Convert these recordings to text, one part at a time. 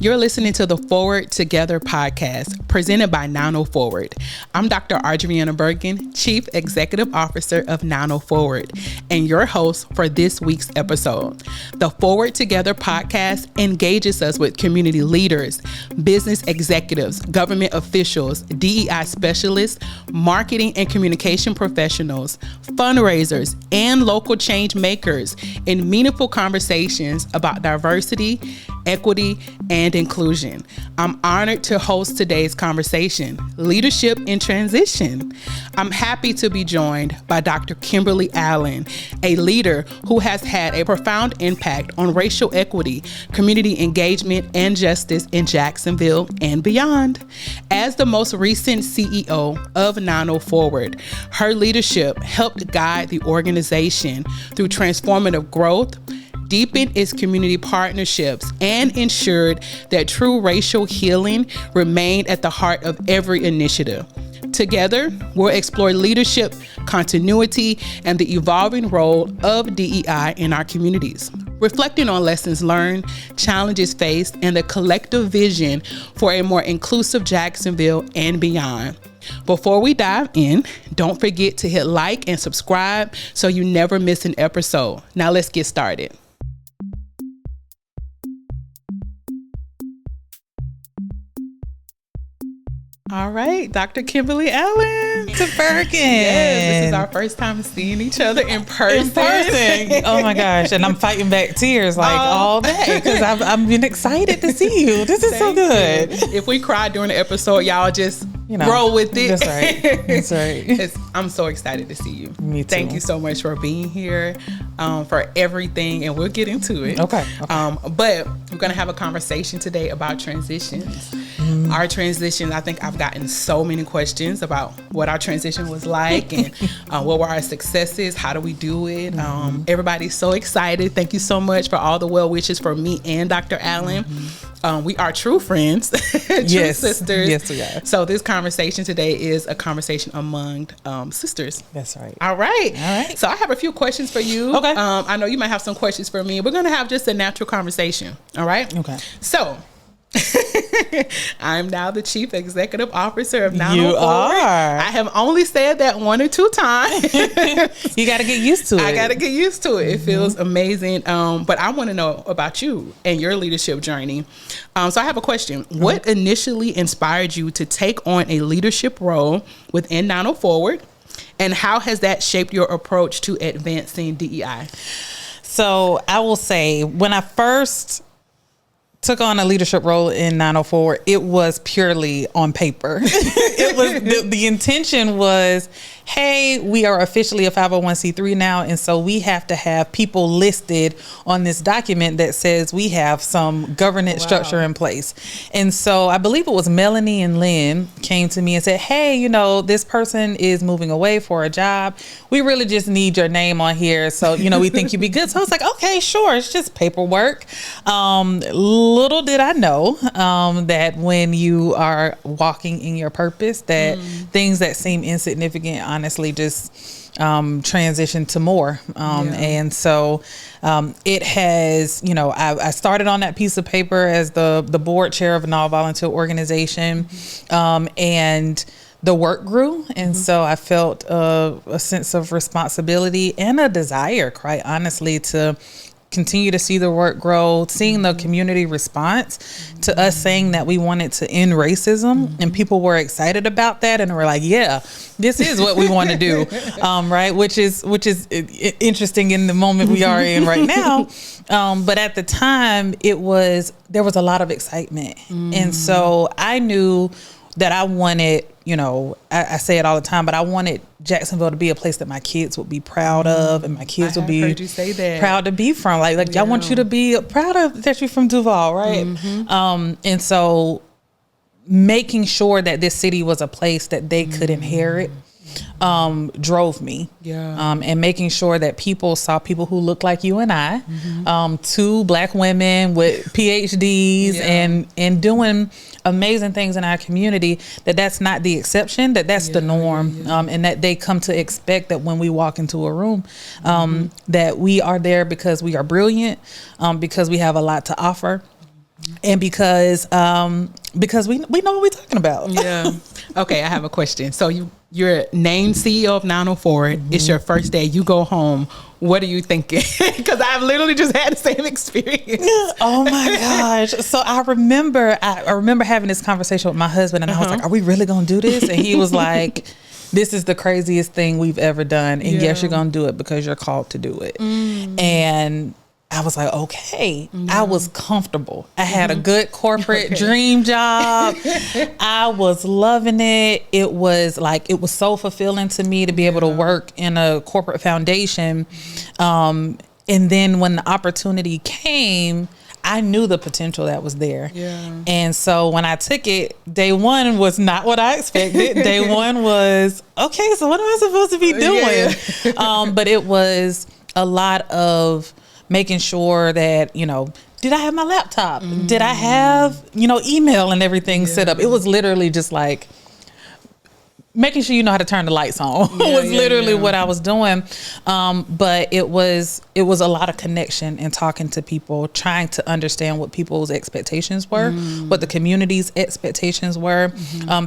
You're listening to the Forward Together podcast presented by 904ward. I'm Dr. Audrieanna Burgin, Chief Executive Officer of 904ward, and your host for this week's episode. The Forward Together podcast engages us with community leaders, business executives, government officials, DEI specialists, marketing and communication professionals, fundraisers, and local change makers in meaningful conversations about diversity, equity, and inclusion. I'm honored to host today's conversation, Leadership in Transition. I'm happy to be joined by Dr. Kimberly Allen, a leader who has had a profound impact on racial equity, community engagement, and justice in Jacksonville and beyond. As the most recent CEO of 904ward, her leadership helped guide the organization through transformative growth, deepened its community partnerships, and ensured that true racial healing remained at the heart of every initiative. Together, we'll explore leadership, continuity, and the evolving role of DEI in our communities, reflecting on lessons learned, challenges faced, and the collective vision for a more inclusive Jacksonville and beyond. Before we dive in, don't forget to hit like and subscribe so you never miss an episode. Now let's get started. All right, Dr. Kimberly Allen. Burgin. Yes, this is our first time seeing each other in person. Oh my gosh, and I'm fighting back tears all day because I've been excited to see you. This is so good. If we cry during the episode, y'all just roll with it. That's right. That's right. I'm so excited to see you. Me too. Thank you so much for being here, for everything, and we'll get into it. Okay. But we're going to have a conversation today about transitions. Our transitions, I think I've gotten so many questions about what our transition was like and what were our successes, how do we do it. Everybody's so excited. Thank you so much for all the well wishes for me and Dr. Allen. We are true friends, true sisters. Yes, we are. So this conversation today is a conversation among sisters. That's right. All right. So I have a few questions for you. Okay. I know you might have some questions for me. We're going to have just a natural conversation. All right. Okay. So I'm now the Chief Executive Officer of 904ward. You are. I have only said that 1 or 2 times. You got to get used to it. I got to get used to it. It feels amazing. But I want to know about you and your leadership journey. So I have a question. What initially inspired you to take on a leadership role within 904ward? And how has that shaped your approach to advancing DEI? So I will say, when I first took on a leadership role in 904, it was purely on paper. It was the intention was, hey, we are officially a 501c3 now, and so we have to have people listed on this document that says we have some governance structure in place. And so I believe it was Melanie and Lynn came to me and said, hey, this person is moving away for a job. We really just need your name on here. So, we think you'd be good. So I was like, okay, sure. It's just paperwork. Little did I know that when you are walking in your purpose, that things that seem insignificant, honestly, just transition to more. And so it has, I started on that piece of paper as the board chair of an all-volunteer organization, and the work grew. And so I felt a sense of responsibility and a desire, quite honestly, to continue to see the work grow, seeing the community response to us saying that we wanted to end racism, and people were excited about that, and were like, yeah, this is what we want to do. Right. Which is interesting in the moment we are in right now. But at the time there was a lot of excitement. And so I knew that I wanted, I say it all the time, but I wanted Jacksonville to be a place that my kids would be proud of, and my kids would be heard you say that. Proud to be from. Like I want you to be proud of that you're from Duval, right? And so making sure that this city was a place that they could inherit drove me. And making sure that people saw people who looked like you and I, 2 Black women with PhDs and doing amazing things in our community, that's not the exception, that's the norm, and that they come to expect that when we walk into a room, that we are there because we are brilliant, because we have a lot to offer, And because we know what we're talking about. Yeah. Okay, I have a question. So you're named CEO of 904. It's your first day. You go home. What are you thinking? Because I've literally just had the same experience. Oh my gosh. So I remember having this conversation with my husband, and I was like, are we really going to do this? And he was like, this is the craziest thing we've ever done. And yes, you're going to do it because you're called to do it. And I was like, okay. I was comfortable. I had a good corporate dream job. I was loving it. It was so fulfilling to me to be able to work in a corporate foundation. And then when the opportunity came, I knew the potential that was there. Yeah. And so when I took it, day one was not what I expected. Day one was, okay, so what am I supposed to be doing? Yeah. But it was a lot of making sure that, did I have my laptop? Did I have, email and everything set up? It was literally just like making sure you know how to turn the lights on was literally what I was doing. But it was a lot of connection and talking to people, trying to understand what people's expectations were, what the community's expectations were,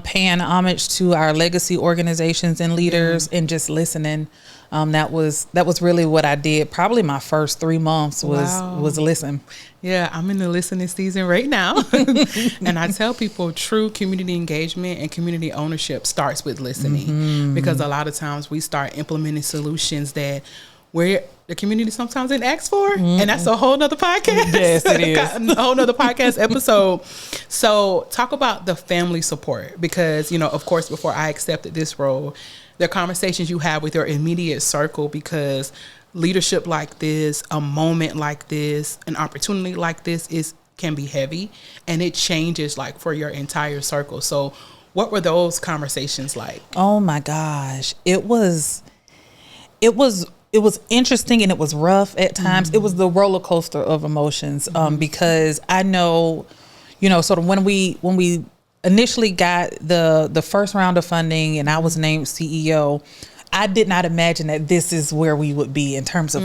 paying homage to our legacy organizations and leaders, and just listening. That was really what I did. Probably my first 3 months was listen. Yeah, I'm in the listening season right now. And I tell people true community engagement and community ownership starts with listening, because a lot of times we start implementing solutions that the community sometimes didn't ask for. And that's a whole nother podcast. Yes, it is. A whole nother podcast episode. So talk about the family support, because, of course, before I accepted this role, the conversations you have with your immediate circle, because leadership like this, a moment like this, an opportunity like this can be heavy, and it changes for your entire circle. So what were those conversations like? Oh my gosh. It was interesting, and it was rough at times. It was the roller coaster of emotions, because I know, sort of when we initially got the first round of funding and I was named CEO, I did not imagine that this is where we would be in terms of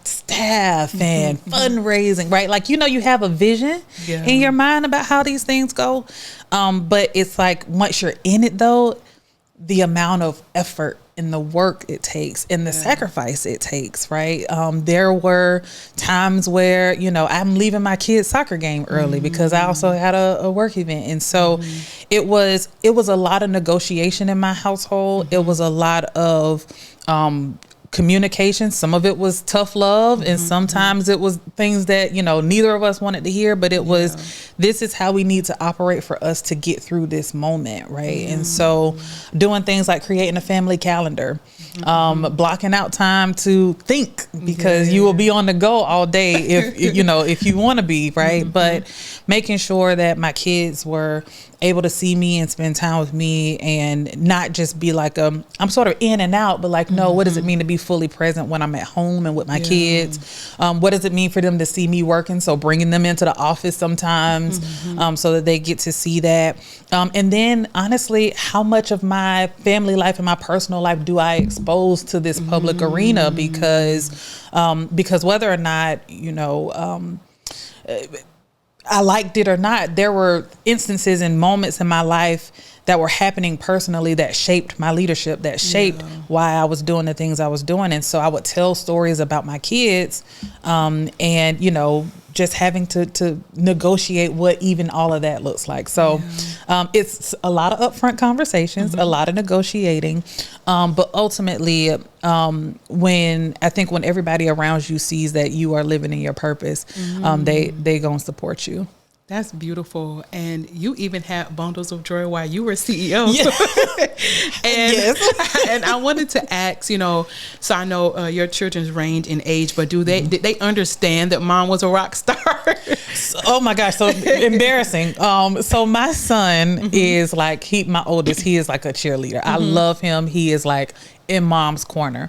staff and fundraising, right? You have a vision in your mind about how these things go. But it's once you're in it though, the amount of effort and the work it takes and the sacrifice it takes, right? There were times where, I'm leaving my kid's soccer game early because I also had a work event. And so it was a lot of negotiation in my household. It was a lot of communication. Some of it was tough love, and sometimes it was things that neither of us wanted to hear, but it was this is how we need to operate for us to get through this moment, right? And so doing things like creating a family calendar, blocking out time to think, because you will be on the go all day if you want to be, right? But making sure that my kids were able to see me and spend time with me, and not just be I'm sort of in and out, but no, what does it mean to be fully present when I'm at home and with my kids? What does it mean for them to see me working? So bringing them into the office sometimes, so that they get to see that. And then honestly, how much of my family life and my personal life do I expose to this public arena? Because whether or not, I liked it or not, there were instances and moments in my life that were happening personally that shaped my leadership, that shaped why I was doing the things I was doing. And so I would tell stories about my kids, and, just having to negotiate what even all of that looks like. So it's a lot of upfront conversations, a lot of negotiating. But ultimately, when everybody around you sees that you are living in your purpose, they gonna support you. That's beautiful. And you even had bundles of joy while you were CEO. Yeah. And I wanted to ask, so I know your children's range in age, but did they understand that mom was a rock star? Oh my gosh, so embarrassing. So my son is my oldest, he is like a cheerleader. I love him. He is in mom's corner.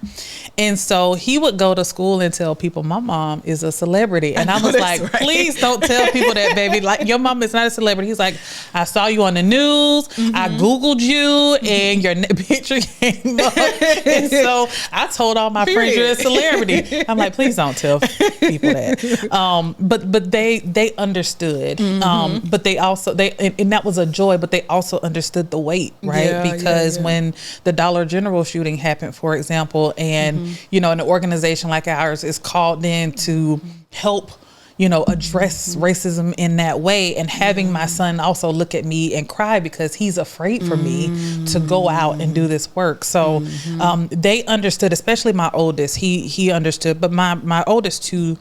And so he would go to school and tell people my mom is a celebrity. And I was like, right. Please don't tell people that, baby. Like, your mom is not a celebrity. He's like, I saw you on the news. I Googled you and your picture came up. And so I told all my friends you're a celebrity. I'm like, please don't tell people that. But they understood. But they also, and that was a joy, but they also understood the weight, right? Because when the Dollar General shooting happened, for example, and an organization like ours is called in to help address racism in that way, and having my son also look at me and cry because he's afraid for me to go out and do this work. So they understood, especially my oldest. He understood, but my oldest two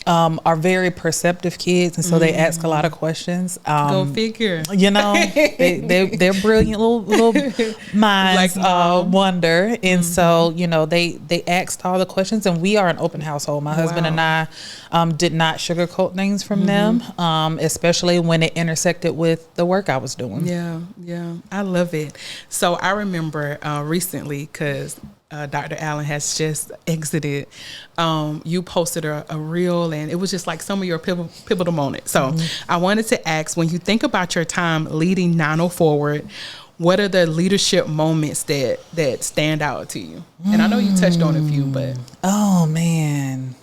are very perceptive kids, and so they ask a lot of questions. Go figure. They're brilliant little minds, wonder, and so they asked all the questions, and we are an open household. My husband and I did not sugarcoat things from them, especially when it intersected with the work I was doing. Yeah, I love it. So I remember recently, because Dr. Allen has just exited. You posted a reel, and it was just like some of your pivotal moments. So I wanted to ask, when you think about your time leading 90 Forward, what are the leadership moments that stand out to you? And I know you touched on a few, but. Oh, man.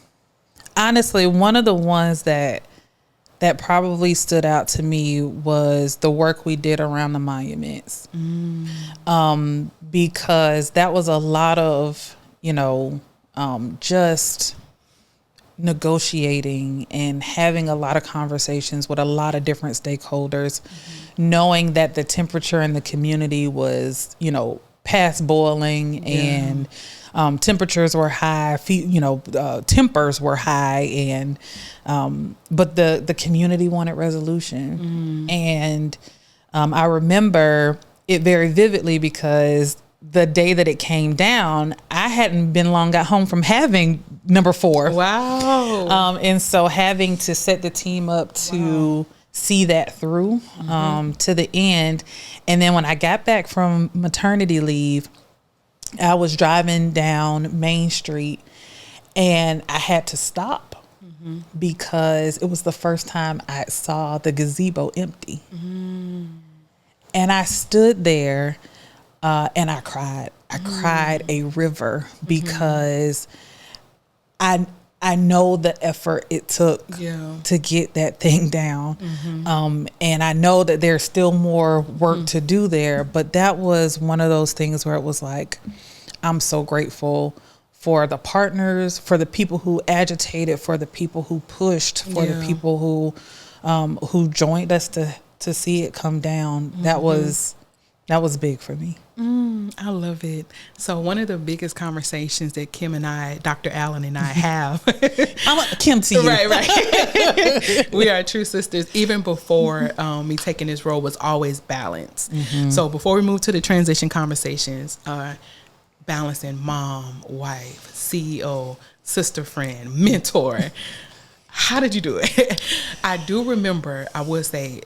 Honestly, one of the ones that probably stood out to me was the work we did around the monuments. Because that was a lot of, just negotiating and having a lot of conversations with a lot of different stakeholders, knowing that the temperature in the community was, past boiling, and temperatures were high, tempers were high, and but the community wanted resolution. And I remember it very vividly because the day that it came down, I hadn't been long got home from having number 4. Wow. And so having to set the team up to see that through to the end. And then when I got back from maternity leave, I was driving down Main Street, and I had to stop because it was the first time I saw the gazebo empty. And I stood there and I cried. I cried a river because I know the effort it took to get that thing down. And I know that there's still more work to do there, but that was one of those things where it was like, I'm so grateful for the partners, for the people who agitated, for the people who pushed, for the people who joined us to see it come down. That was big for me. I love it. So one of the biggest conversations that Kim and I, Dr. Allen and I have. I'm Kim to you. Right. We are true sisters. Even before me taking this role was always balance. So before we move to the transition conversations, balancing mom, wife, CEO, sister friend, mentor. How did you do it? I do remember, I would say,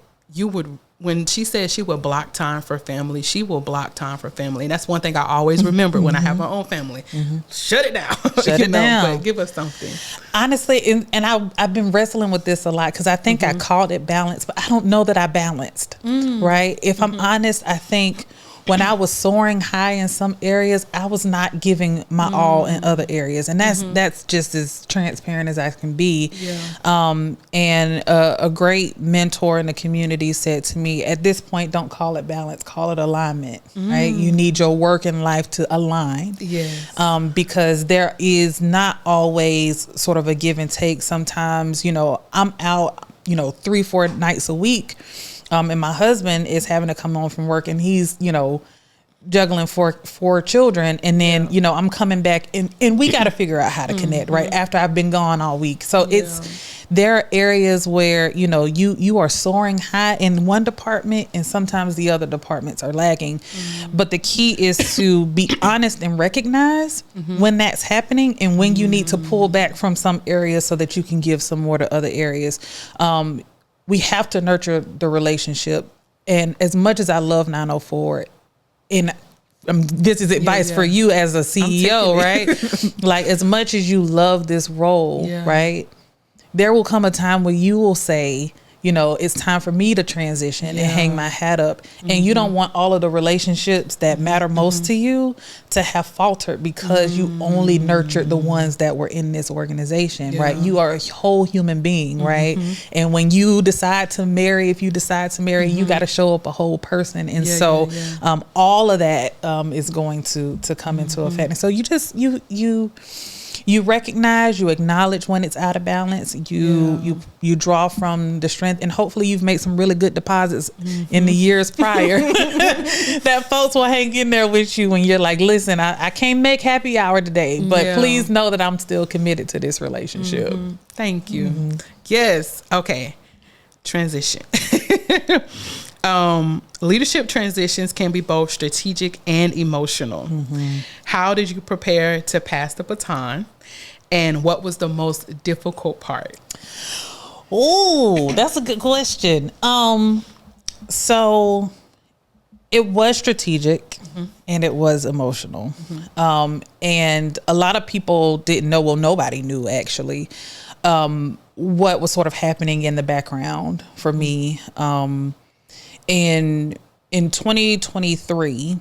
when she said she would block time for family, she will block time for family. And that's one thing I always remember when I have my own family. Shut it down. Shut it down. But give us something. Honestly, and I've been wrestling with this a lot because I think I called it balance, but I don't know that I balanced, right? If I'm honest, I think when I was soaring high in some areas, I was not giving my all in other areas. And that's just as transparent as I can be. And a great mentor in the community said to me, at this point, don't call it balance, call it alignment, right? You need your work and life to align. Because there is not always sort of a give and take. Sometimes, I'm out, 3-4 nights a week. And my husband is having to come home from work, and he's, juggling four children. And then, I'm coming back and we got to figure out how to connect right after I've been gone all week. So there are areas where, you are soaring high in one department and sometimes the other departments are lagging. But the key is to be honest and recognize when that's happening and when you need to pull back from some areas so that you can give some more to other areas. We have to nurture the relationship. And as much as I love 904, and this is advice for you as a CEO, right? Like, as much as you love this role, right? There will come a time where you will say, you know, it's time for me to transition and hang my hat up. And you don't want all of the relationships that matter most to you to have faltered because you only nurtured the ones that were in this organization, right? You are a whole human being, right? And when you decide to marry, if you decide to marry, you got to show up a whole person. And so all of that is going to come into effect. And so you just, you recognize, you acknowledge when it's out of balance. You draw from the strength, and hopefully you've made some really good deposits in the years prior that folks will hang in there with you when you're like, listen, I can't make happy hour today, but please know that I'm still committed to this relationship. Thank you. Yes. Okay. Transition. Leadership transitions can be both strategic and emotional. How did you prepare to pass the baton? And what was the most difficult part? Oh, that's a good question. So it was strategic and it was emotional. And a lot of people didn't know, well, nobody knew actually, what was sort of happening in the background for me. In 2023,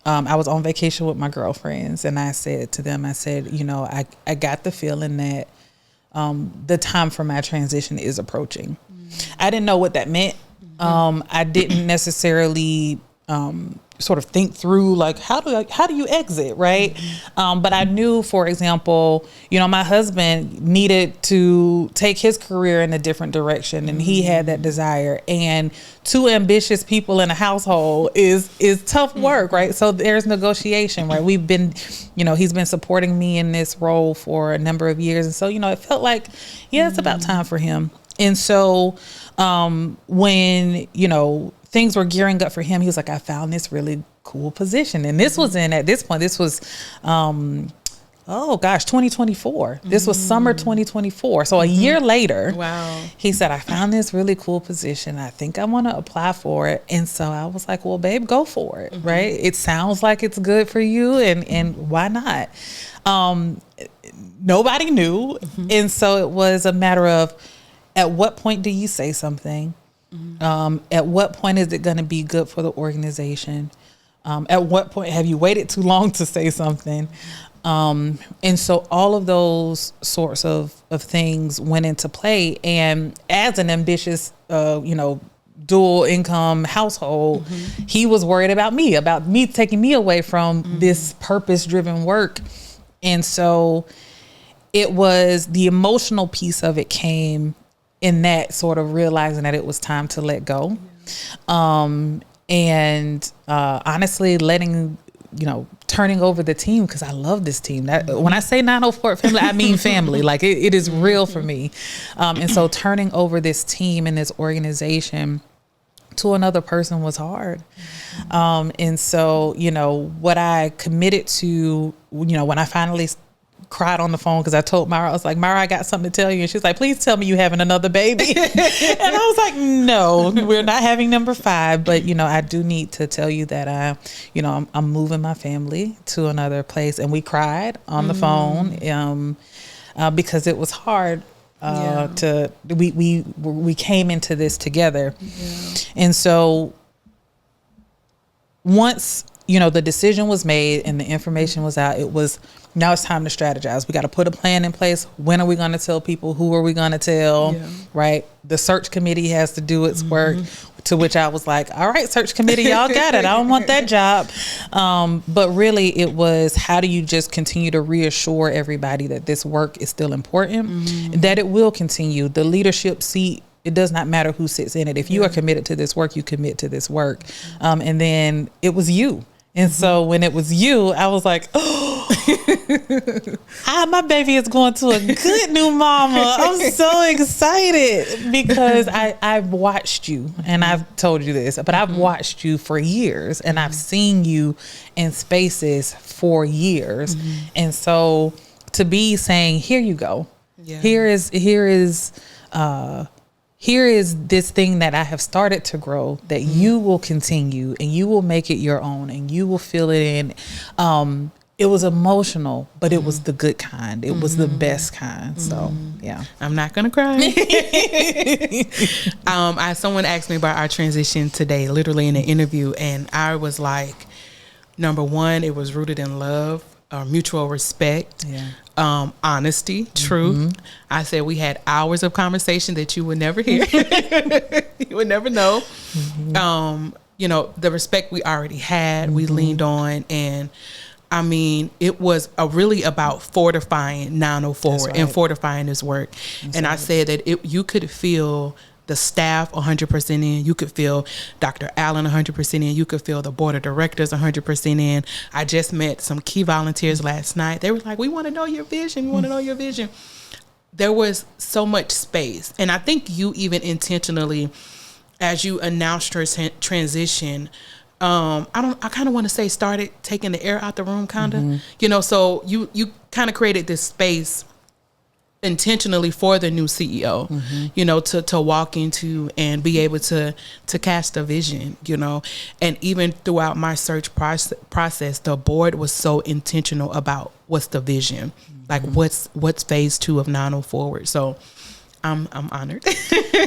I was on vacation with my girlfriends, and I said to them, I said, you know, I got the feeling that the time for my transition is approaching. I didn't know what that meant. I didn't necessarily sort of think through like how do you exit, right? But I knew, for example, you know, my husband needed to take his career in a different direction, and he had that desire. And two ambitious people in a household is tough work, right? So there's negotiation, right? We've been, you know, he's been supporting me in this role for a number of years, and so, you know, it felt like, it's about time for him. And so when, you know, things were gearing up for him, he was like, I found this really cool position. And this was at this point, this was, 2024. This was summer 2024. So a year later, he said, I found this really cool position. I think I want to apply for it. And so I was like, well, babe, go for it. Right. It sounds like it's good for you. And why not? Nobody knew. And so it was a matter of, at what point do you say something? At what point is it going to be good for the organization? At what point have you waited too long to say something? And so all of those sorts of things went into play. And as an ambitious, dual income household, he was worried about me taking me away from this purpose driven work. And so it was the emotional piece of it came in that sort of realizing that it was time to let go. And honestly, turning over the team, because I love this team. When I say 904 family, I mean family. Like it is real for me. And so turning over this team and this organization to another person was hard. And so, what I committed to, when I finally cried on the phone, because I told Myra, I was like, Myra, I got something to tell you. And she's like, please tell me you having another baby. And I was like, no, we're not having number 5. But, I do need to tell you that I'm moving my family to another place. And we cried on the phone because it was hard. We came into this together. And so once the decision was made and the information was out, now it's time to strategize. We got to put a plan in place. When are we going to tell people? Who are we going to tell? Right? The search committee has to do its work, to which I was like, all right, search committee, y'all got it. I don't want that job. But really it was, how do you just continue to reassure everybody that this work is still important, that it will continue. The leadership seat, it does not matter who sits in it. If you are committed to this work, you commit to this work. And then it was you. And so when it was you, I was like, my baby is going to a good new mama. I'm so excited because I've watched you, and I've told you this, but I've watched you for years, and I've seen you in spaces for years. And so to be saying, here you go, here is here is this thing that I have started to grow that you will continue and you will make it your own and you will feel it in. It was emotional, but it was the good kind. It was the best kind. So, yeah. I'm not going to cry. Someone asked me about our transition today, literally in an interview. And I was like, number one, it was rooted in love, mutual respect, honesty, truth. I said we had hours of conversation that you would never hear. You would never know. You know, the respect we already had, we leaned on. And I mean, it was really about fortifying 904 and fortifying his work. And I said that you could feel the staff 100% in. You could feel Dr. Allen 100% in. You could feel the board of directors 100% in. I just met some key volunteers last night. They were like, we want to know your vision. We want to know your vision. There was so much space. And I think you even intentionally, as you announced your transition, I kind of want to say started taking the air out the room, kind of, you know, so you kind of created this space intentionally for the new CEO, you know, to walk into and be able to cast a vision, you know. And even throughout my search process, the board was so intentional about what's the vision, like what's phase 2 of 904. So I'm honored.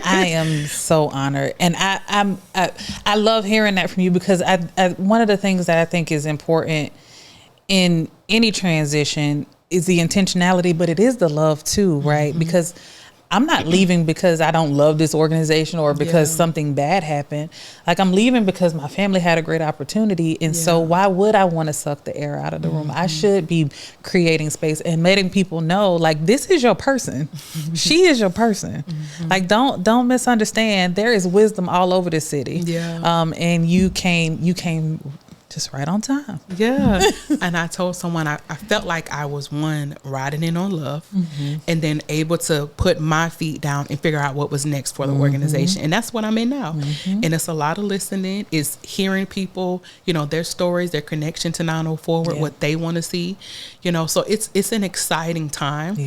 I am so honored. And I love hearing that from you, because I one of the things that I think is important in any transition is the intentionality, but it is the love too, right? Because I'm not leaving because I don't love this organization or because something bad happened. Like, I'm leaving because my family had a great opportunity. And so why would I want to suck the air out of the room? I should be creating space and letting people know, like, this is your person. She is your person. Like, don't misunderstand. There is wisdom all over this city. And you came just right on time. And I told someone I felt like I was riding in on love, and then able to put my feet down and figure out what was next for the organization. And that's what I'm in now. And it's a lot of listening. It's hearing people, you know, their stories, their connection to 904, what they want to see, you know. So it's an exciting time.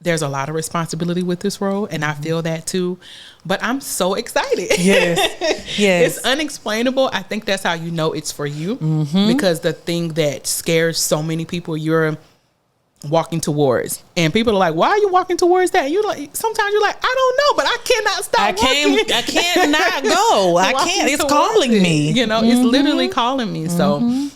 There's a lot of responsibility with this role, and I feel that too. But I'm so excited. It's unexplainable. I think that's how you know it's for you, because the thing that scares so many people, you're walking towards, and people are like, "Why are you walking towards that?" And you like, sometimes you're like, "I don't know, but I cannot stop walking. I can't not go. I can't. It's calling me. You know, it's literally calling me." So.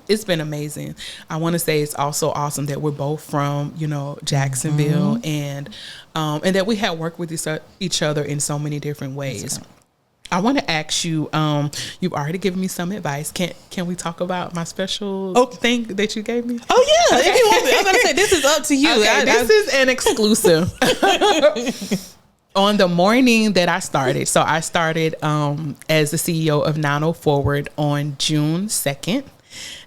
It's been amazing. I want to say it's also awesome that we're both from, you know, Jacksonville, and that we have worked with each other in so many different ways. I want to ask you, you've already given me some advice. Can we talk about my special thing that you gave me? Oh yeah. If you want me, I'm going to say this is up to you. Okay, this is an exclusive. On the morning that I started, so I started as the CEO of 904 on June 2nd.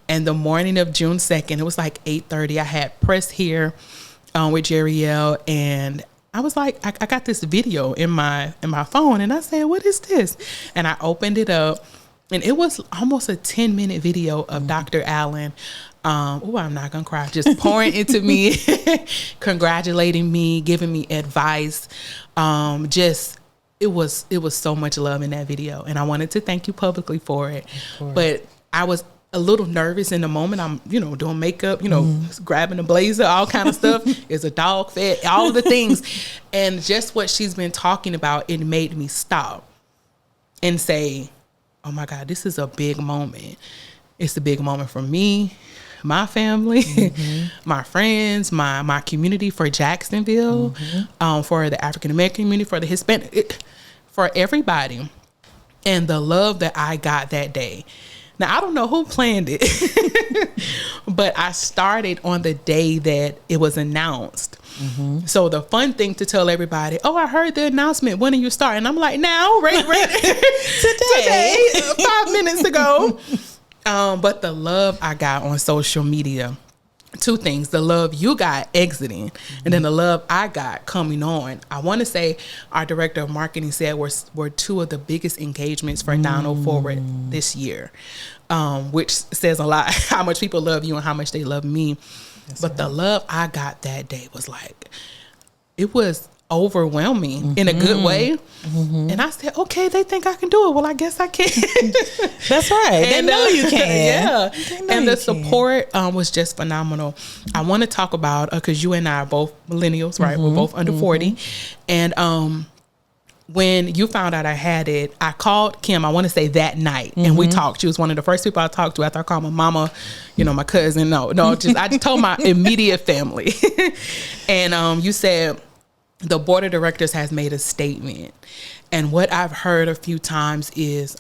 And the morning of June 2nd, it was like 8:30. I had press here with Jeriel, and I was like, I got this video in my phone, and I said, "What is this?" And I opened it up, and it was almost a 10-minute video of Dr. Allen. I'm not gonna cry. Just pouring into me, congratulating me, giving me advice. It was so much love in that video, and I wanted to thank you publicly for it. But I was a little nervous in the moment. I'm, you know, doing makeup, you know, grabbing a blazer, all kind of stuff. Is a dog fed, all the things, and just what she's been talking about, it made me stop and say, "Oh my God, this is a big moment. It's a big moment for me, my family, my friends, my community, for Jacksonville, for the African American community, for the Hispanic, for everybody." And the love that I got that day. Now, I don't know who planned it, but I started on the day that it was announced. So the fun thing to tell everybody, "Oh, I heard the announcement. When do you start?" And I'm like, "Now, right today, 5 minutes ago." But the love I got on social media, two things: the love you got exiting, and then the love I got coming on. I want to say our director of marketing said were two of the biggest engagements for 904 this year, which says a lot, how much people love you and how much they love me. But the love I got that day was like, it was overwhelming in a good way. And I said, okay, they think I can do it. Well, I guess I can. That's right. They know you can. Yeah. And the support was just phenomenal. I want to talk about, because you and I are both millennials, right? We're both under 40. And when you found out I had it, I called Kim, I want to say that night, and we talked. She was one of the first people I talked to after I called my mama, my cousin. I just told my immediate family. And you said, the board of directors has made a statement. And what I've heard a few times is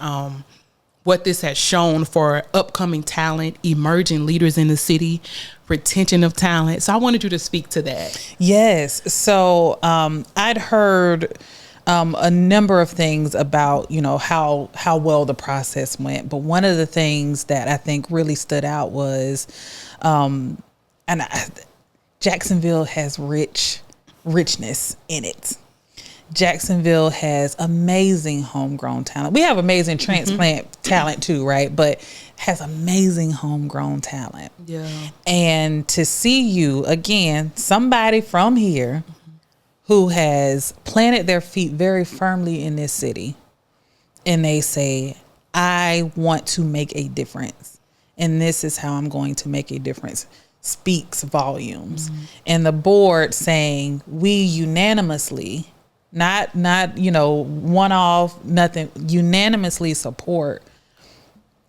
what this has shown for upcoming talent, emerging leaders in the city, retention of talent. So I wanted you to speak to that. Yes. So I'd heard a number of things about, how well the process went. But one of the things that I think really stood out was, Jacksonville has richness in it. Jacksonville has amazing homegrown talent. We have amazing transplant talent too, right? But has amazing homegrown talent. Yeah. And to see you, again, somebody from here who has planted their feet very firmly in this city, and they say, I want to make a difference, and this is how I'm going to make a difference, speaks volumes. And the board saying, we unanimously, not one off, nothing, unanimously support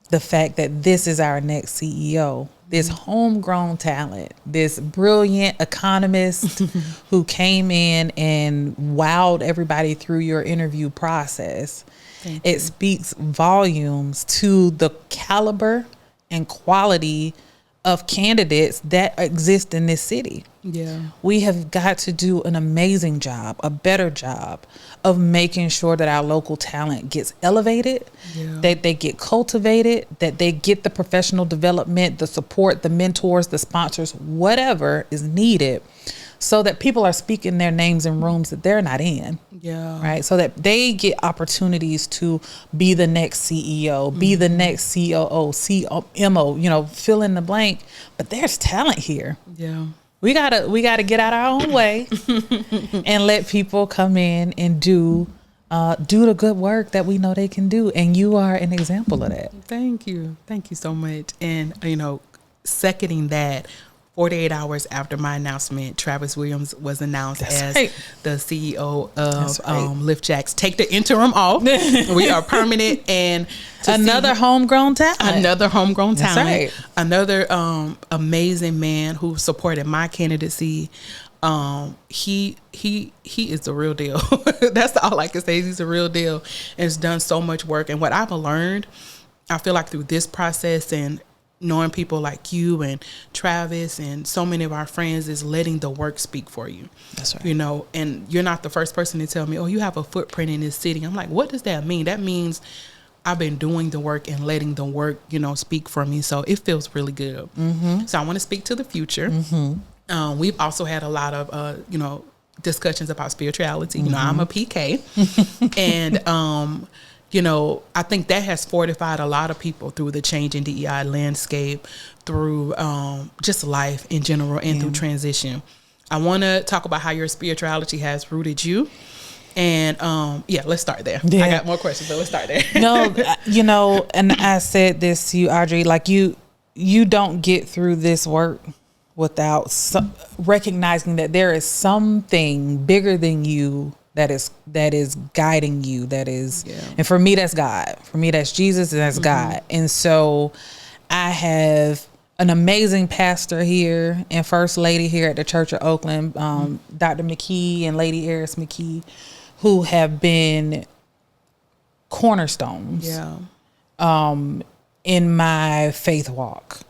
the fact that this is our next CEO, this homegrown talent, this brilliant economist who came in and wowed everybody through your interview process. It speaks volumes to the caliber and quality of candidates that exist in this city. Yeah. We have got to do an amazing job, a better job of making sure that our local talent gets elevated, that they get cultivated, that they get the professional development, the support, the mentors, the sponsors, whatever is needed, so that people are speaking their names in rooms that they're not in. Yeah. Right. So that they get opportunities to be the next CEO, be the next COO, CMO, fill in the blank. But there's talent here. Yeah. We gotta get out our own way and let people come in and do the good work that we know they can do. And you are an example of that. Thank you so much. And seconding that, 48 hours after my announcement, Travis Williams was announced as the CEO of LiftJacks. Take the interim off. We are permanent. And another homegrown talent. Another amazing man who supported my candidacy. He is the real deal. That's all I can say. He's the real deal and has done so much work. And what I've learned, I feel like through this process and knowing people like you and Travis and so many of our friends, is letting the work speak for you. That's right. And you're not the first person to tell me, oh, you have a footprint in this city. I'm like, what does that mean? That means I've been doing the work and letting the work, speak for me. So it feels really good. So I want to speak to the future. We've also had a lot of, discussions about spirituality. I'm a PK and, I think that has fortified a lot of people through the change in DEI landscape, through just life in general, and through transition. I want to talk about how your spirituality has rooted you. And let's start there. I got more questions, but let's start there. No, and I said this to you, Audrey, like you don't get through this work without recognizing that there is something bigger than you that is guiding you, and for me, that's God. For me, that's Jesus, and that's God. And so I have an amazing pastor here and first lady here at the Church of Oakland, Dr. McKee and Lady Eris McKee, who have been cornerstones in my faith walk,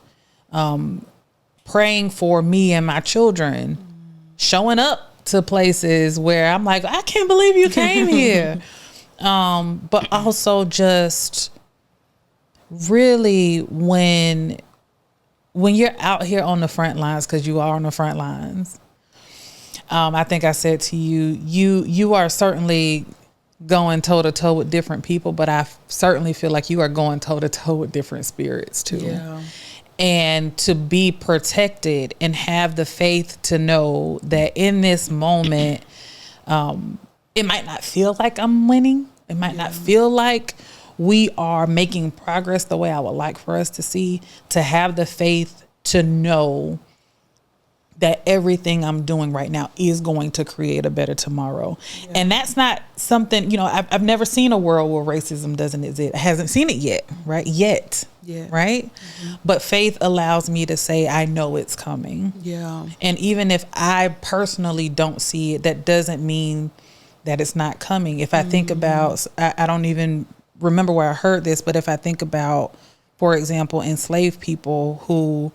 praying for me and my children, showing up to places where I'm like, I can't believe you came here. But also just really when you're out here on the front lines, because you are on the front lines, I think I said to you, you are certainly going toe to toe with different people, but I certainly feel like you are going toe to toe with different spirits too. Yeah. And to be protected and have the faith to know that in this moment, It might not feel like I'm winning. It might not feel like we are making progress the way I would like for us to see, to have the faith to know that everything I'm doing right now is going to create a better tomorrow. Yeah. And that's not something, I've never seen a world where racism doesn't exist. I hasn't seen it yet, right? Yet. Right? Mm-hmm. But faith allows me to say, I know it's coming. Yeah. And even if I personally don't see it, that doesn't mean that it's not coming. If I think about, I don't even remember where I heard this, but if I think about, for example, enslaved people who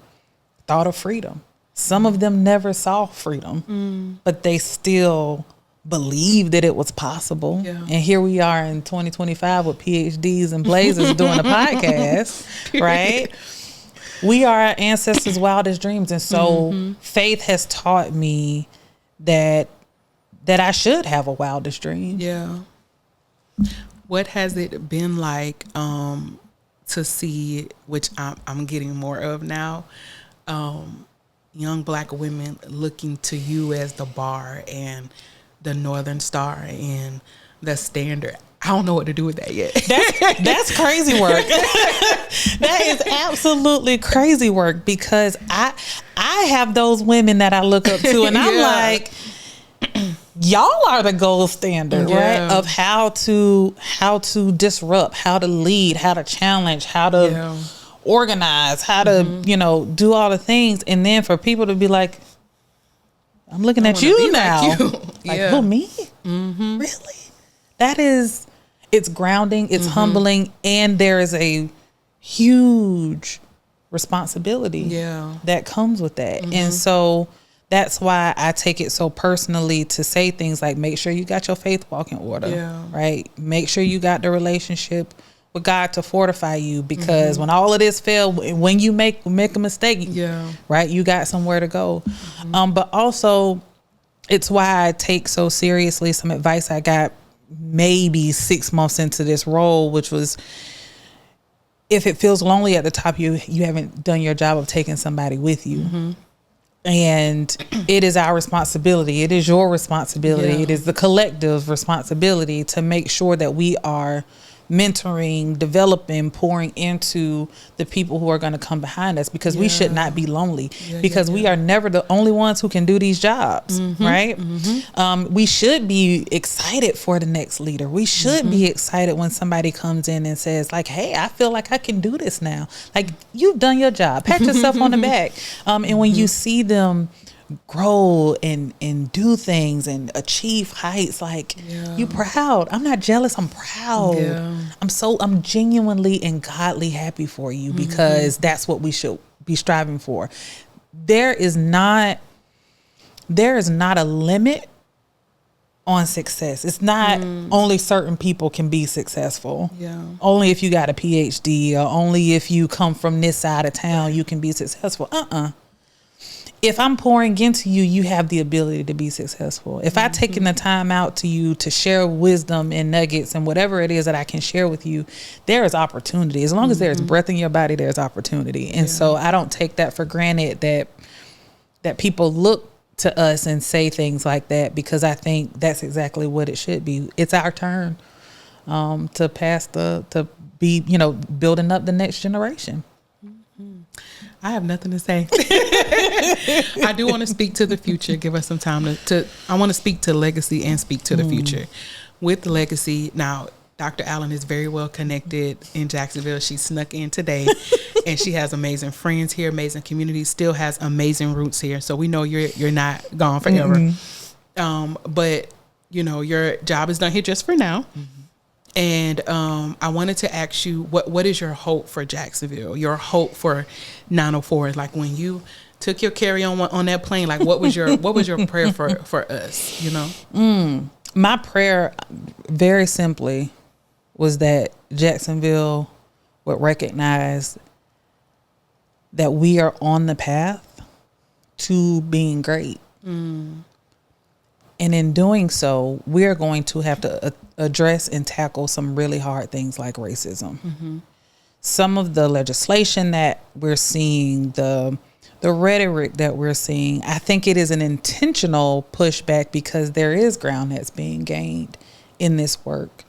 thought of freedom, some of them never saw freedom, but they still believed that it was possible. Yeah. And here we are in 2025 with PhDs and blazers doing a podcast, right? We are our ancestors' wildest dreams. And so faith has taught me that I should have a wildest dream. Yeah. What has it been like to see, which I'm getting more of now, young Black women looking to you as the bar and the Northern Star and the standard? I don't know what to do with that yet. That's crazy work. That is absolutely crazy work, because I have those women that I look up to, and I'm like, y'all are the gold standard, right? Of how to disrupt, how to lead, how to challenge, how to organize, how to, do all the things. And then for people to be like, I'm looking at you now. Like, you. Who, me? Mm-hmm. Really? It's grounding, it's humbling, and there is a huge responsibility that comes with that. And so that's why I take it so personally to say things like, make sure you got your faith walk in order, right? Make sure you got the relationship with God to fortify you, because when all of this fail, when you make a mistake, right, you got somewhere to go. But also, it's why I take so seriously some advice I got maybe 6 months into this role, which was, if it feels lonely at the top, you haven't done your job of taking somebody with you. And it is our responsibility. It is your responsibility. It is the collective responsibility to make sure that we are mentoring, developing, pouring into the people who are going to come behind us, because we should not be lonely, because we are never the only ones who can do these jobs, right? We should be excited for the next leader. We should be excited when somebody comes in and says like, hey, I feel like I can do this now. Like, you've done your job. Pat yourself on the back. And when you see them grow and do things and achieve heights, like, you proud. I'm not jealous, I'm proud. I'm genuinely and godly happy for you, because that's what we should be striving for. There is not a limit on success. It's not only certain people can be successful. Only if you got a PhD, or only if you come from this side of town you can be successful. If I'm pouring into you, you have the ability to be successful. If I've taken the time out to you to share wisdom and nuggets and whatever it is that I can share with you, there is opportunity. As long as there's breath in your body, there's opportunity. And so I don't take that for granted, that people look to us and say things like that, because I think that's exactly what it should be. It's our turn to be, building up the next generation. I have nothing to say. I do want to speak to the future. Give us some time I want to speak to legacy and speak to the future. With legacy, now, Dr. Allen is very well connected in Jacksonville. She snuck in today and she has amazing friends here, amazing community, still has amazing roots here. So we know you're not gone forever. But your job is done here just for now. And I wanted to ask you, what is your hope for Jacksonville? Your hope for 904? Like, when you took your carry-on on that plane, like, what was your prayer for us? My prayer, very simply, was that Jacksonville would recognize that we are on the path to being great. And in doing so, we're going to have to address and tackle some really hard things like racism. Some of the legislation that we're seeing, the the rhetoric that we're seeing, I think it is an intentional pushback because there is ground that's being gained in this work.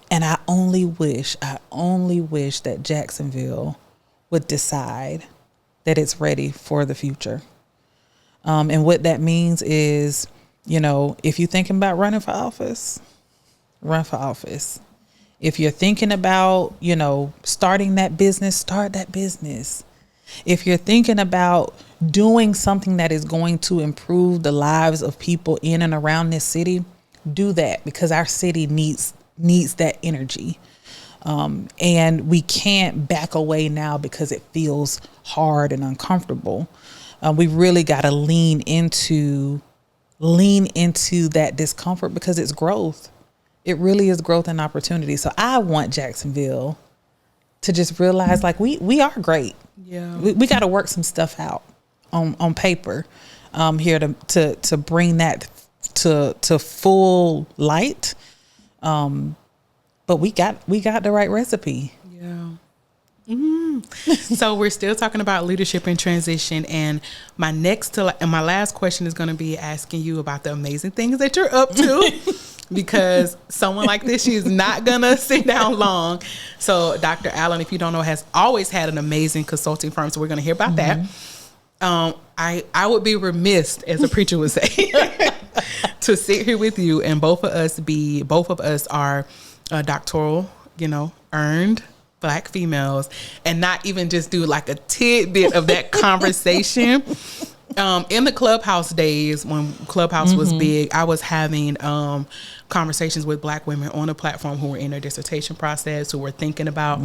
And I only wish that Jacksonville would decide that it's ready for the future. And what that means is, if you're thinking about running for office, run for office. If you're thinking about, starting that business, start that business. If you're thinking about doing something that is going to improve the lives of people in and around this city, do that, because our city needs that energy. And we can't back away now because it feels hard and uncomfortable. We really got to lean into that discomfort because it's growth. It really is growth and opportunity. So I want Jacksonville to just realize we are great. Yeah. We got to work some stuff out on paper here to bring that to full light. But we got the right recipe. Yeah. So we're still talking about leadership and transition, and my last question is going to be asking you about the amazing things that you're up to, because someone like this, she's not going to sit down long. So Dr. Allen, if you don't know, has always had an amazing consulting firm. So we're going to hear about that. I would be remiss, as a preacher would say, to sit here with you and both of us are doctoral, earned Black females, and not even just do like a tidbit of that conversation. In the Clubhouse days, when Clubhouse was big, I was having conversations with Black women on the platform who were in their dissertation process, who were thinking about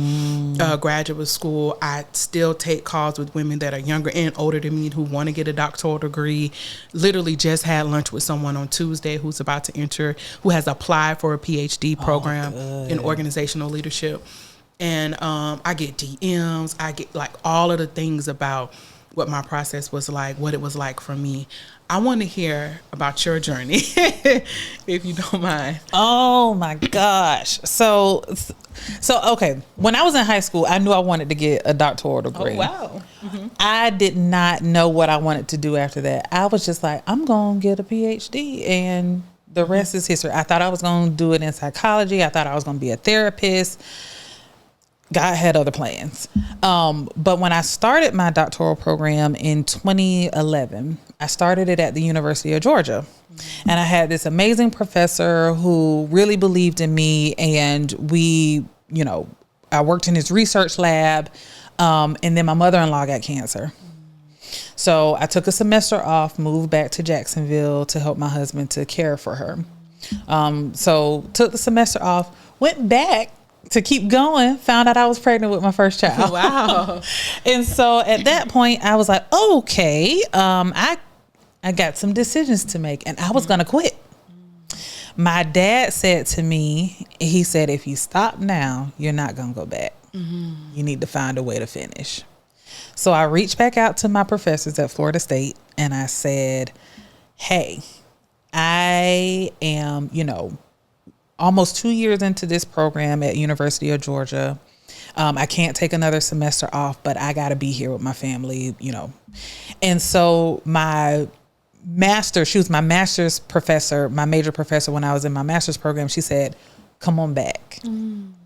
graduate school. I still take calls with women that are younger and older than me who want to get a doctoral degree. Literally just had lunch with someone on Tuesday who has applied for a PhD program in organizational leadership. And I get DMs. I get all of the things about what my process was like, what it was like for me. I want to hear about your journey, if you don't mind. Oh my gosh. So okay. When I was in high school, I knew I wanted to get a doctoral degree. Oh, wow. Mm-hmm. I did not know what I wanted to do after that. I was just like, I'm going to get a PhD and the rest is history. I thought I was going to do it in psychology. I thought I was going to be a therapist. God had other plans. But when I started my doctoral program in 2011, I started it at the University of Georgia. And I had this amazing professor who really believed in me. And I worked in his research lab. And then my mother-in-law got cancer. So I took a semester off, moved back to Jacksonville to help my husband to care for her. So took the semester off, went back to keep going, found out I was pregnant with my first child. Wow. And so at that point I was like, okay, I got some decisions to make and I was going to quit. My dad said to me, he said, if you stop now, you're not going to go back. You need to find a way to finish. So I reached back out to my professors at Florida State and I said, hey, I am, almost 2 years into this program at University of Georgia. I can't take another semester off, but I got to be here with my family, And so she was my master's professor, my major professor when I was in my master's program. She said, come on back.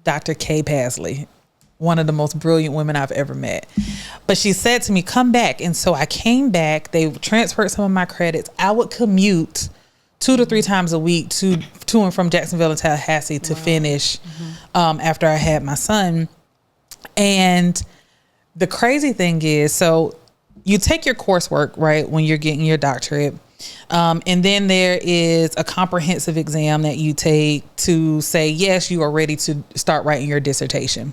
Dr. Kay Pasley, one of the most brilliant women I've ever met. But she said to me, come back. And so I came back. They transferred some of my credits. I would commute 2 to 3 times a week to and from Jacksonville and Tallahassee to finish after I had my son. And the crazy thing is, so you take your coursework, right, when you're getting your doctorate. And then there is a comprehensive exam that you take to say, yes, you are ready to start writing your dissertation.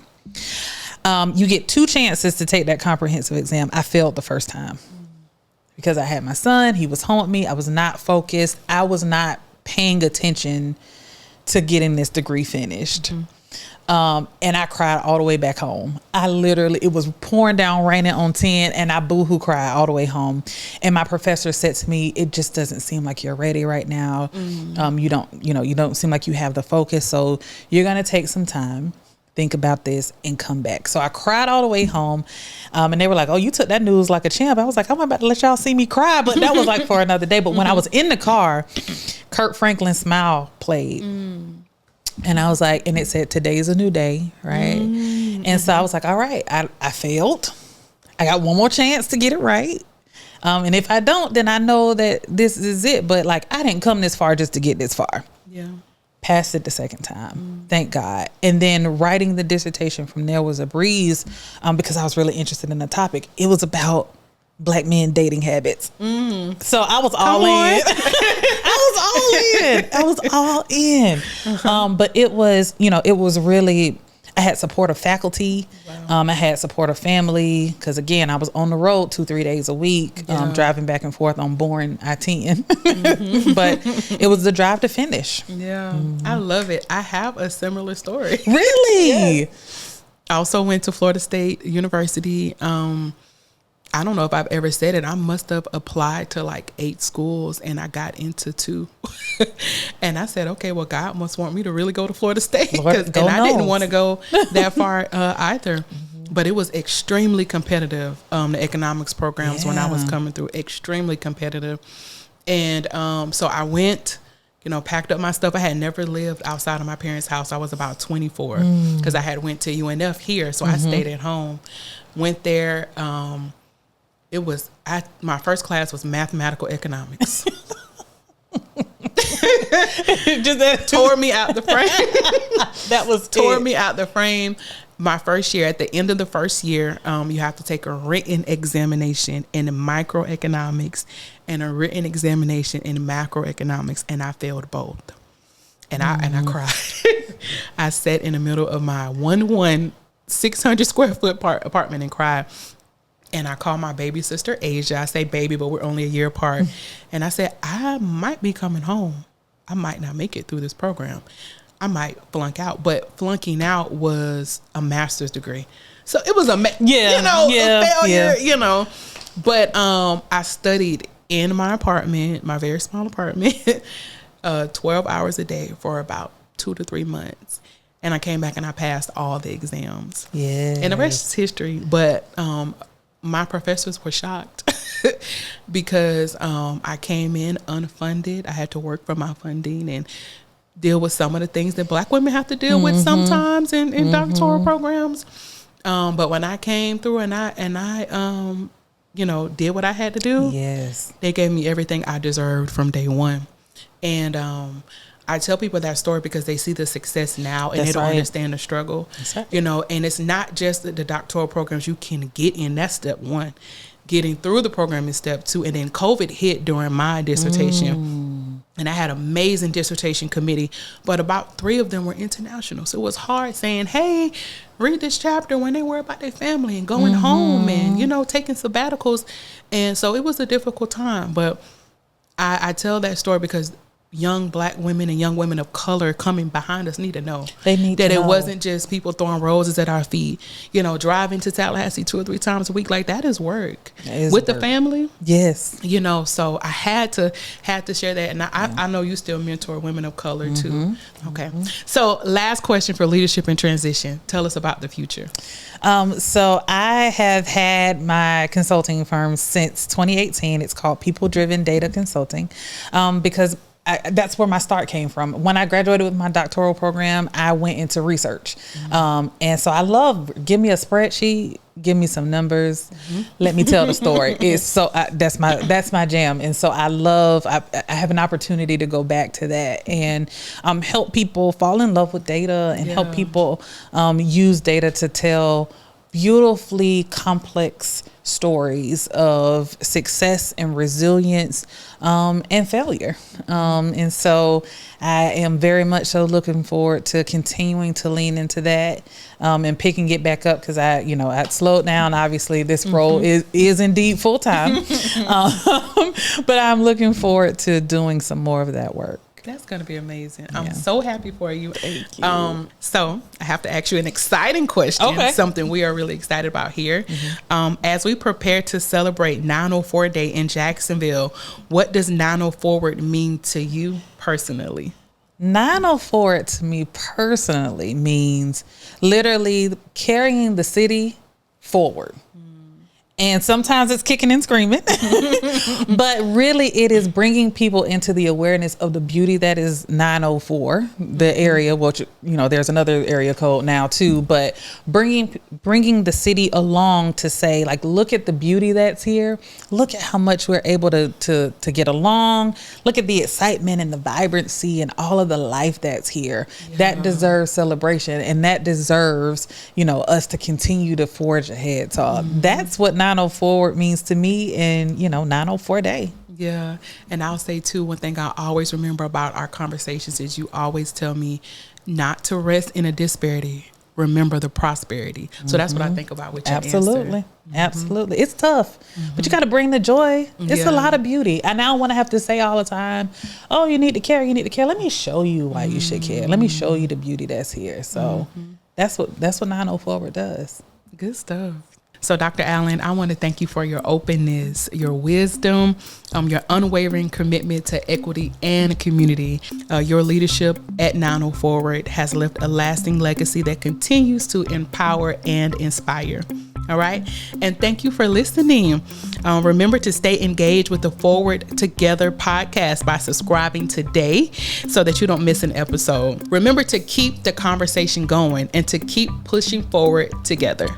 You get 2 chances to take that comprehensive exam. I failed the first time. Because I had my son, he was home with me. I was not focused. I was not paying attention to getting this degree finished. And I cried all the way back home. It was pouring down, raining on 10, and I boohoo cried all the way home. And my professor said to me, it just doesn't seem like you're ready right now. You don't seem like you have the focus. So you're going to take some time. think about this and come back. So I cried all the way home. And they were like, oh, you took that news like a champ. I was like, I'm about to let y'all see me cry. But that was like for another day. But when I was in the car, Kirk Franklin's Smile played. And I was like, and it said, today's a new day, right? And so I was like, all right, I failed. I got one more chance to get it right. And if I don't, then I know that this is it. But like, I didn't come this far just to get this far. Yeah. Passed it the second time. Thank God. And then writing the dissertation from there was a breeze, because I was really interested in the topic. It was about Black men dating habits. So I was all in. I was all in. But it was, it was really, I had supportive faculty. Wow. I had supportive family. Because again, I was on the road 2-3 days a week, driving back and forth on boring I-10. But it was the drive to finish. Yeah. I love it. I have a similar story. Really? Yes. I also went to Florida State University. I don't know if I've ever said it. I must have applied to like 8 schools and I got into 2. And I said, okay, well, God must want me to really go to Florida State. And I didn't want to go that far either. But it was extremely competitive. The economics programs when I was coming through, extremely competitive. And so I went, packed up my stuff. I had never lived outside of my parents' house. I was about 24 because I had went to UNF here. So I stayed at home, went there. My first class was mathematical economics. Just tore me out the frame. Tore me out the frame. My first year, at the end of the first year, you have to take a written examination in microeconomics and a written examination in macroeconomics, and I failed both. And I cried. I sat in the middle of my 600 square foot apartment and cried. And I called my baby sister, Asia. I say baby, but we're only a year apart. And I said, I might be coming home. I might not make it through this program. I might flunk out. But flunking out was a master's degree. So it was a failure, But I studied in my apartment, my very small apartment, 12 hours a day for about 2 to 3 months. And I came back and I passed all the exams. Yeah. And the rest is history. But my professors were shocked because I came in unfunded. I had to work for my funding and deal with some of the things that Black women have to deal with sometimes in doctoral programs. But when I came through and I did what I had to do, they gave me everything I deserved from day one. And I tell people that story because they see the success now and they don't understand the struggle, and it's not just the doctoral programs you can get in. That's step 1. Getting through the program is step 2. And then COVID hit during my dissertation and I had an amazing dissertation committee, but about 3 of them were international. So it was hard saying, hey, read this chapter when they worry about their family and going home and, taking sabbaticals. And so it was a difficult time, but I tell that story because young Black women and young women of color coming behind us need to know that it wasn't just people throwing roses at our feet, driving to Tallahassee 2 or 3 times a week. Like that is work with the family. Yes. So I had to share that. And I know you still mentor women of color too. Okay. So last question for leadership and transition. Tell us about the future. So I have had my consulting firm since 2018. It's called People Driven Data Consulting, because that's where my start came from. When I graduated with my doctoral program, I went into research. And so I love, give me a spreadsheet, give me some numbers, let me tell the story. That's my jam. And so I have an opportunity to go back to that and help people fall in love with data and help people use data to tell beautifully complex stories of success and resilience and failure. And so I am very much so looking forward to continuing to lean into that and picking it back up because I slowed down. Obviously, this role is indeed full time, but I'm looking forward to doing some more of that work. That's going to be amazing. I'm so happy for you. Thank you. So I have to ask you an exciting question, something we are really excited about here. As we prepare to celebrate 904 Day in Jacksonville, what does 904 mean to you personally? 904 to me personally means literally carrying the city forward. And sometimes it's kicking and screaming, but really it is bringing people into the awareness of the beauty that is 904, the area, which, there's another area code now too, but bringing the city along to say, like, look at the beauty that's here. Look at how much we're able to get along. Look at the excitement and the vibrancy and all of the life that's here. Yeah. That deserves celebration, and that deserves, us to continue to forge ahead. So that's what 904 means to me, and 904 day. Yeah. And I'll say too, one thing I always remember about our conversations is you always tell me not to rest in a disparity. Remember the prosperity. So that's what I think about with your Absolutely. answer. Absolutely. It's tough, but you got to bring the joy. It's a lot of beauty. And I don't want to have to say all the time, oh, you need to care. Let me show you why you should care. Let me show you the beauty that's here. So that's what 904 does. Good stuff. So, Dr. Allen, I want to thank you for your openness, your wisdom, your unwavering commitment to equity and community. Your leadership at 904 has left a lasting legacy that continues to empower and inspire. All right. And thank you for listening. Remember to stay engaged with the Forward Together podcast by subscribing today so that you don't miss an episode. Remember to keep the conversation going and to keep pushing forward together.